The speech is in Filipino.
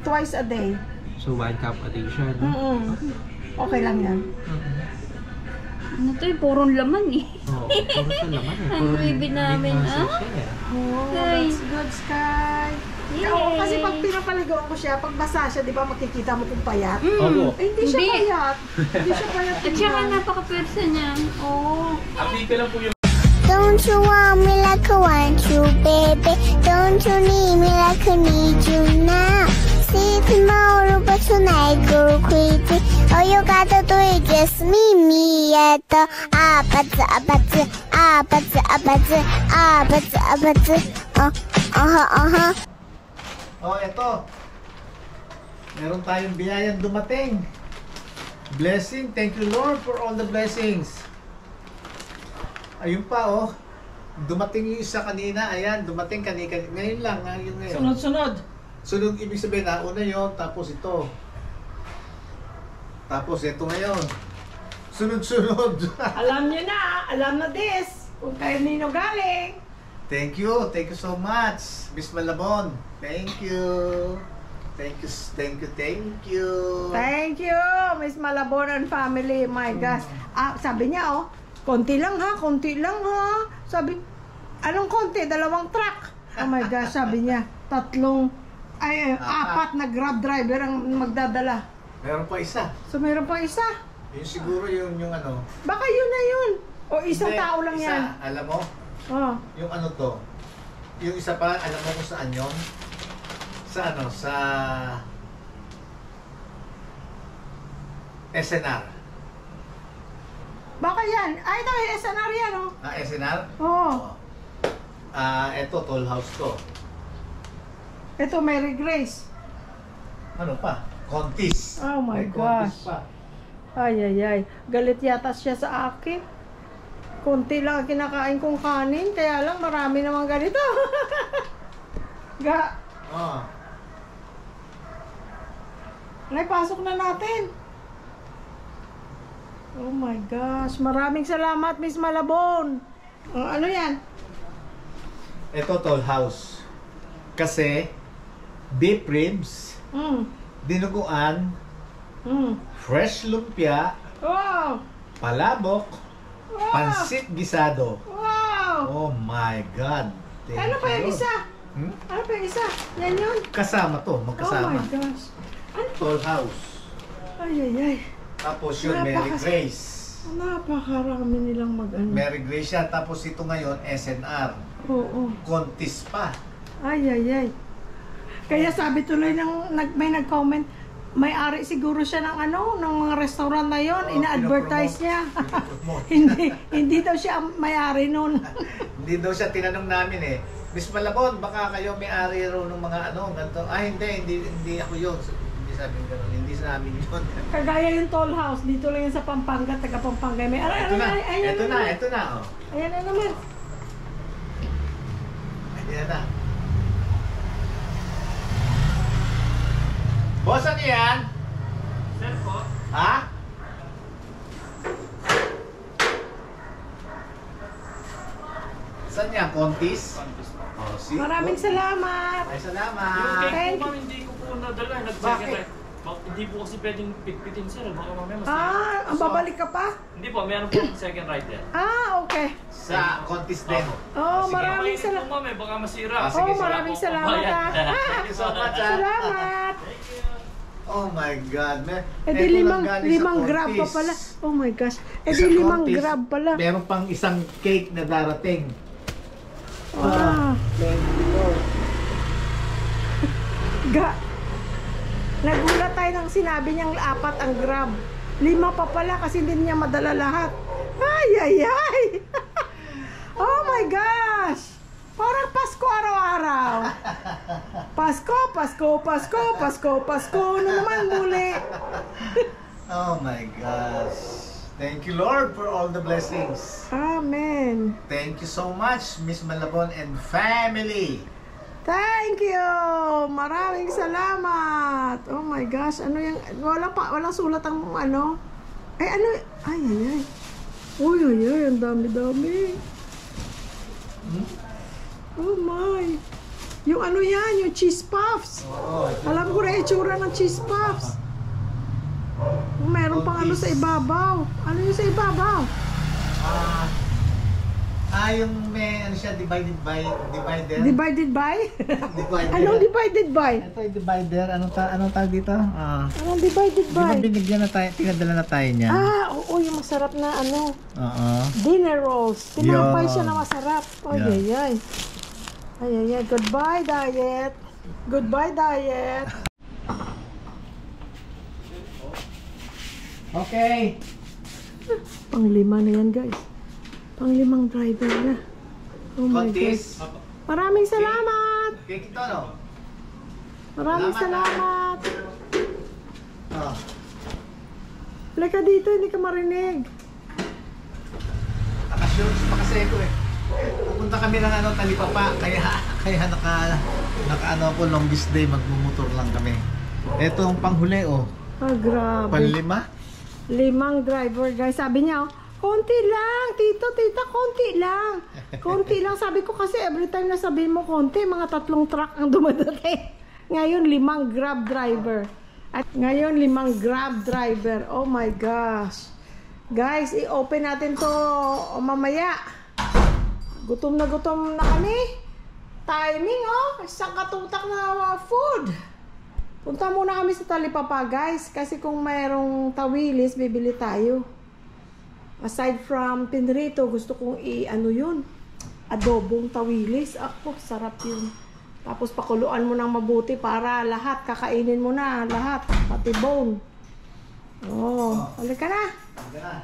twice a day. So 1 cup a day siya, no? Okay lang yan. Ano to eh, purong laman eh. Oo, puro sa laman eh. Ang baby namin, ah? Oh, that's good, Sky. Oo, kasi pag pinapaligawan ko siya, pag basa siya, di ba makikita mo kung payat? Oo. Eh, hindi siya payat. Hindi siya payat. At saka napaka-persa niya. Oo. Update lang po yung... Don't you want me like I want you, baby? Don't you need me like I need you now? See tomorrow, but tonight go crazy. All you gotta do is just meet me at the abattoir. Oh, eto. Meron tayong biyayang dumating. Blessing. Thank you, Lord, for all the blessings. Ayun pa, oh. Dumating yung isa kanina. Ayan, dumating kanina. Ngayon lang, ngayon. Sunod-sunod. Sunod, ibig sabihin, nauna yun, tapos ito. Tapos ito ngayon. Sunod-sunod. Alam nyo na. Alam na this. Kung kayo nino galing. Thank you. Thank you so much, Miss Malabon. Thank you. Thank you, thank you, thank you. Thank you, Miss Malabon and family. My gosh. Sabi niya, oh, konti lang ha, konti lang ha. Sabi, anong konti? 2 truck. Oh my gosh, sabi niya, 4 na Grab driver ang magdadala. Meron pa isa. So, mayroon pa isa. Yun siguro yung ano. Baka yun na yun. O isang Hindi, tao lang isa, yan. alam mo? Oh. Yung ano to. Yung isa pa, alam mo kung saan yun? Sa ano? Sa SNR. Baka yan. Ay, ito yung SNR yan, oh. SNR? Oo. Eto, toll house to. Ito, Mary Grace. Ano pa? Contis. Oh my May Contis gosh. pa. Ay. Galit yata siya sa akin. Kunti lang ang kinakain kong kanin, kaya lang marami naman ganito. Oh. Pasok na natin. Oh my gosh. Maraming salamat, Miss Malabon. Ano yan? Ito, toll house. Kasi, beef ribs, dinuguan, fresh lumpia, Wow! palabok, Wow! pansit gisado. Wow! Oh my God. Thank Ano pa yung you. isa? Ano pa yung isa? Yan yun? Kasama to, Oh magkasama. my gosh. Ano? Toll house. Ay. Tapos yun, Mary Grace. Napakarami nilang mag-ano. Mary Grace siya. Tapos ito ngayon, SNR. Oo. Contis pa. Ay. Kaya sabi tuloy may nag-comment, may-ari siguro siya ng ng mga restaurant na yon, ina-advertise niya. hindi daw siya may-ari nun. Hindi daw siya, tinanong namin eh. Miss Malabon, baka kayo may-ari raw ng mga ganito. Hindi ako yun. Hindi sabi gano'n, hindi sa amin yun. Kagaya yung toll house, dito lang yan sa Pampanga, taga Pampanga. May Ito na. Oh. Ayan na naman. Ayan na. Boss, ano yan? Sir po? Ha? Saan yan? Contis? Oh, see? Maraming salamat. Ay, Yung salamat. cake po ma'am, hindi ko po nadala. Nag-second Bakit? right. Hindi po kasi pwedeng pitpitin sir. Baka mamaya mas... Ang babalik ka pa? Hindi po, meron po second right yan. Okay. Sa Contis din. Oh, Sige. maraming Mainit po salamat. ma'am baka masira. Sige, Maraming salamat. Thank you so much. Salamat. Oh my God. Di limang grab pa pala. Oh my gosh. Di limang grab pala. Meron pang isang cake na darating. Thank you, Lord. Nagulat tayo nang sinabi niyang 4 ang grab. 5 pa pala kasi hindi niya madala lahat. Ay. Oh my gosh. Parang Pasko araw-araw. Pasko. Ano naman muli? Oh my gosh. Thank you, Lord, for all the blessings. Amen. Thank you so much, Miss Malabon and family. Thank you! Maraming salamat! Oh my gosh, ano yung... Walang sulat ang ano. Ay. Uy, ang dami-dami. Oh my. Yung ano yan, yung cheese puffs. Oo. Alam ko na itsura ng cheese puffs. Meron pang ano sa ibabaw. Ano yung sa ibabaw? Yung may ano siya, divided by, divider. Divided by? Divider. Anong divided by? Ito yung divider. Anong tawag dito? Anong divided Di ba by? binigyan na tayo, pinadala na tayo niya? Oo, yung masarap na ano. Oo. Dinner rolls. Tinapay Yun. siya na masarap. Ay, Yeah. ay, ay. Ay, ay, ay. Goodbye, diet. Goodbye, diet. Okay. Panglima na yan, guys. Panglimang driver na. Oh my God. Contis. Maraming salamat. Cake ito, no? Maraming Salamat, salamat. Oh. Leka dito, hindi ka marinig. Nakashorts pa kasi ako eh. Pupunta kami ng Talipapa, kaya naka ano ko, longest day, magmumotor lang kami. Ito ang panghuli, oh. Grabe. Panlima. 5 driver, guys. Sabi niya, konti lang, tito, tita, konti lang. Konti lang. Sabi ko kasi every time na sabihin mo konti, mga 3 truck ang dumadating. Ngayon, 5 Grab driver. At ngayon, 5 Grab driver. Oh my gosh. Guys, i-open natin to mamaya. Gutom na kami. Timing, oh. Isang katutak na food. Punta muna kami sa Talipapa, guys. Kasi kung mayroong tawilis, bibili tayo. Aside from pinrito, gusto kong i-ano yun. Adobong tawilis. Ako, sarap yun. Tapos pakuluan mo ng mabuti para lahat, kakainin mo na lahat. Pati bone. Oh, halika na. Halika na.